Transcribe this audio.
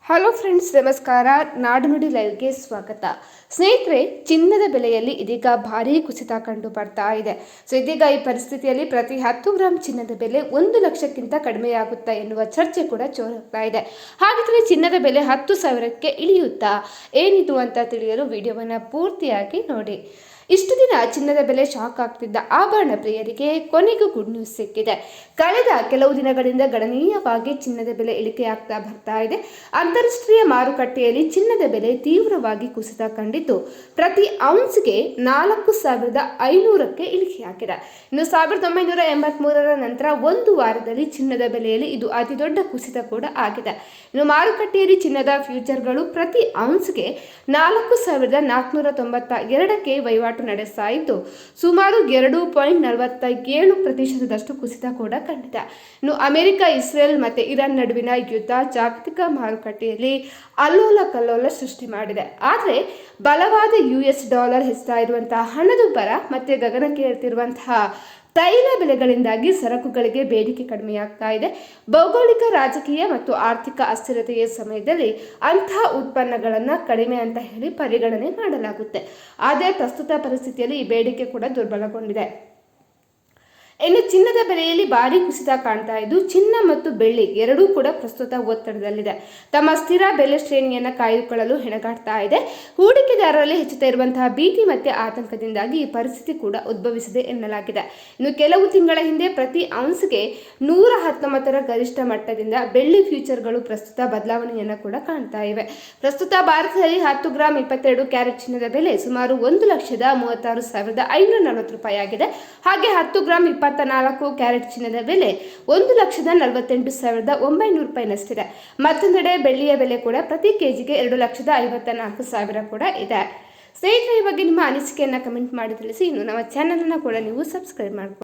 Hello friends, ನಮಸ್ಕಾರ. ನಾಡುನುಡಿ ಲೈವ್ಗೆ ಸ್ವಾಗತ. ಸ್ನೇಹಿತರೆ, ಚಿನ್ನದ ಬೆಲೆಯಲ್ಲಿ ಇದೀಗ ಭಾರೀ ಕುಸಿತ ಕಂಡು ಬರ್ತಾ ಇದೆ. ಇದೀಗ ಈ ಪರಿಸ್ಥಿತಿಯಲ್ಲಿ ಪ್ರತಿ 10 ಗ್ರಾಂ ಚಿನ್ನದ ಬೆಲೆ 1 ಲಕ್ಷಕ್ಕಿಂತ ಕಡಿಮೆಯಾಗುತ್ತಾ ಎನ್ನುವ ಚರ್ಚೆ ಕೂಡ ಜೋರಾಗ್ತಾ ಇದೆ. ಹಾಗಿದ್ರೆ ಚಿನ್ನದ ಬೆಲೆ 10,000ಕ್ಕೆ ಇಳಿಯುತ್ತಾ? ಏನಿದು ಅಂತ ತಿಳಿಯಲು ವಿಡಿಯೋವನ್ನು ಪೂರ್ತಿಯಾಗಿ ನೋಡಿ. ಇಷ್ಟು ದಿನ ಚಿನ್ನದ ಬೆಲೆ ಶಾಕ್ ಆಗ್ತಿದ್ದ ಆಭರಣ ಪ್ರಿಯರಿಗೆ ಕೊನೆಗೂ ಗುಡ್ ನ್ಯೂಸ್ ಸಿಕ್ಕಿದೆ. ಕಳೆದ ಕೆಲವು ದಿನಗಳಿಂದ ಗಣನೀಯವಾಗಿ ಚಿನ್ನದ ಬೆಲೆ ಇಳಿಕೆಯಾಗ್ತಾ ಬರ್ತಾ ಇದೆ. ಅಂತಾರಾಷ್ಟ್ರೀಯ ಮಾರುಕಟ್ಟೆಯಲ್ಲಿ ಚಿನ್ನದ ಬೆಲೆ ತೀವ್ರವಾಗಿ ಕುಸಿತ ಕಂಡಿದ್ದು ಪ್ರತಿ ಔನ್ಸ್ಗೆ 4,500ಕ್ಕೆ ಇಳಿಕೆಯಾಗಿದೆ. ಇನ್ನು 1983ರ ನಂತರ ಒಂದು ವಾರದಲ್ಲಿ ಚಿನ್ನದ ಬೆಲೆಯಲ್ಲಿ ಇದು ಅತಿ ದೊಡ್ಡ ಕುಸಿತ ಕೂಡ ಆಗಿದೆ. ಇನ್ನು ಮಾರುಕಟ್ಟೆಯಲ್ಲಿ ಚಿನ್ನದ ಫ್ಯೂಚರ್ಗಳು ಪ್ರತಿ ಔನ್ಸ್ಗೆ 4,492ಕ್ಕೆ ವಹಿವಾಟು ನಡೆಸ್ತಾ ಇದ್ದು ಸುಮಾರು 2.47% ಕುಸಿತ ಕೂಡ ಕಂಡಿದೆ. ಇನ್ನು ಅಮೆರಿಕ, ಇಸ್ರೇಲ್ ಮತ್ತೆ ಇರಾನ್ ನಡುವಿನ ಯುದ್ಧ ಜಾಗತಿಕ ಮಾರುಕಟ್ಟೆಯಲ್ಲಿ ಅಲ್ಲೋಲ ಕಲ್ಲೋಲ ಸೃಷ್ಟಿ ಮಾಡಿದೆ. ಆದರೆ ಬಲವಾದ US ಡಾಲರ್, ಹೆಚ್ಚುತ್ತಾ ಇರುವಂತಹ ಹಣದುಬ್ಬರ ಮತ್ತೆ ಗಗನಕ್ಕೆ ಏರ್ತಿರುವಂತಹ ತೈಲ ಬೆಲೆಗಳಿಂದಾಗಿ ಸರಕುಗಳಿಗೆ ಬೇಡಿಕೆ ಕಡಿಮೆಯಾಗ್ತಾ ಇದೆ. ಭೌಗೋಳಿಕ, ರಾಜಕೀಯ ಮತ್ತು ಆರ್ಥಿಕ ಅಸ್ಥಿರತೆಯ ಸಮಯದಲ್ಲಿ ಅಂತಹ ಉತ್ಪನ್ನಗಳನ್ನು ಕಡಿಮೆ ಅಂತ ಹೇಳಿ ಪರಿಗಣನೆ ಮಾಡಲಾಗುತ್ತೆ. ಆದರೆ ಪ್ರಸ್ತುತ ಪರಿಸ್ಥಿತಿಯಲ್ಲಿ ಈ ಬೇಡಿಕೆ ಕೂಡ ದುರ್ಬಲಗೊಂಡಿದೆ. ಇನ್ನು ಚಿನ್ನದ ಬೆಲೆಯಲ್ಲಿ ಭಾರಿ ಕುಸಿತ ಕಾಣ್ತಾ ಇದ್ದು ಚಿನ್ನ ಮತ್ತು ಬೆಳ್ಳಿ ಎರಡೂ ಕೂಡ ಪ್ರಸ್ತುತ ಒತ್ತಡದಲ್ಲಿದೆ. ತಮ್ಮ ಸ್ಥಿರ ಬೆಲೆ ಶ್ರೇಣಿಯನ್ನು ಕಾಯ್ದುಕೊಳ್ಳಲು ಹೆಣಗಾಡ್ತಾ ಇದೆ. ಹೂಡಿಕೆದಾರರಲ್ಲಿ ಹೆಚ್ಚುತ್ತಾ ಇರುವಂತಹ ಭೀತಿ ಮತ್ತೆ ಆತಂಕದಿಂದಾಗಿ ಈ ಪರಿಸ್ಥಿತಿ ಕೂಡ ಉದ್ಭವಿಸಿದೆ ಎನ್ನಲಾಗಿದೆ. ಇನ್ನು ಕೆಲವು ತಿಂಗಳ ಹಿಂದೆ ಪ್ರತಿ ಔನ್ಸ್ಗೆ 119ರ ಗರಿಷ್ಠ ಮಟ್ಟದಿಂದ ಬೆಳ್ಳಿ ಫ್ಯೂಚರ್ಗಳು ಪ್ರಸ್ತುತ ಬದಲಾವಣೆಯನ್ನು ಕೂಡ ಕಾಣ್ತಾ ಇವೆ. ಪ್ರಸ್ತುತ ಭಾರತದಲ್ಲಿ 10 ಗ್ರಾಂ 22 ಕ್ಯಾರೆಟ್ ಚಿನ್ನದ ಬೆಲೆ ಸುಮಾರು 1,36,540 ರೂಪಾಯಿ ಆಗಿದೆ. ಹಾಗೆ 10 ಗ್ರಾಂ 24 ಕ್ಯಾರೆಟ್ ಚಿನ್ನದ ಬೆಲೆ 1,48,900 ರೂಪಾಯಿನಷ್ಟಿದೆ. ಮತ್ತೊಂದೆಡೆ ಬೆಳ್ಳಿಯ ಬೆಲೆ ಕೂಡ ಪ್ರತಿ ಕೆಜಿಗೆ 2,54,000 ಕೂಡ ಇದೆ. ಸ್ನೇಹಿತರೆ, ಈ ಬಗ್ಗೆ ನಿಮ್ಮ ಅನಿಸಿಕೆಯನ್ನು ಕಮೆಂಟ್ ಮಾಡಿ ತಿಳಿಸಿ. ಇನ್ನು ನಮ್ಮ ಚಾನಲನ್ನು ಕೂಡ ನೀವು ಸಬ್ಸ್ಕ್ರೈಬ್ ಮಾಡ್ಕೊಳ್ಳಿ.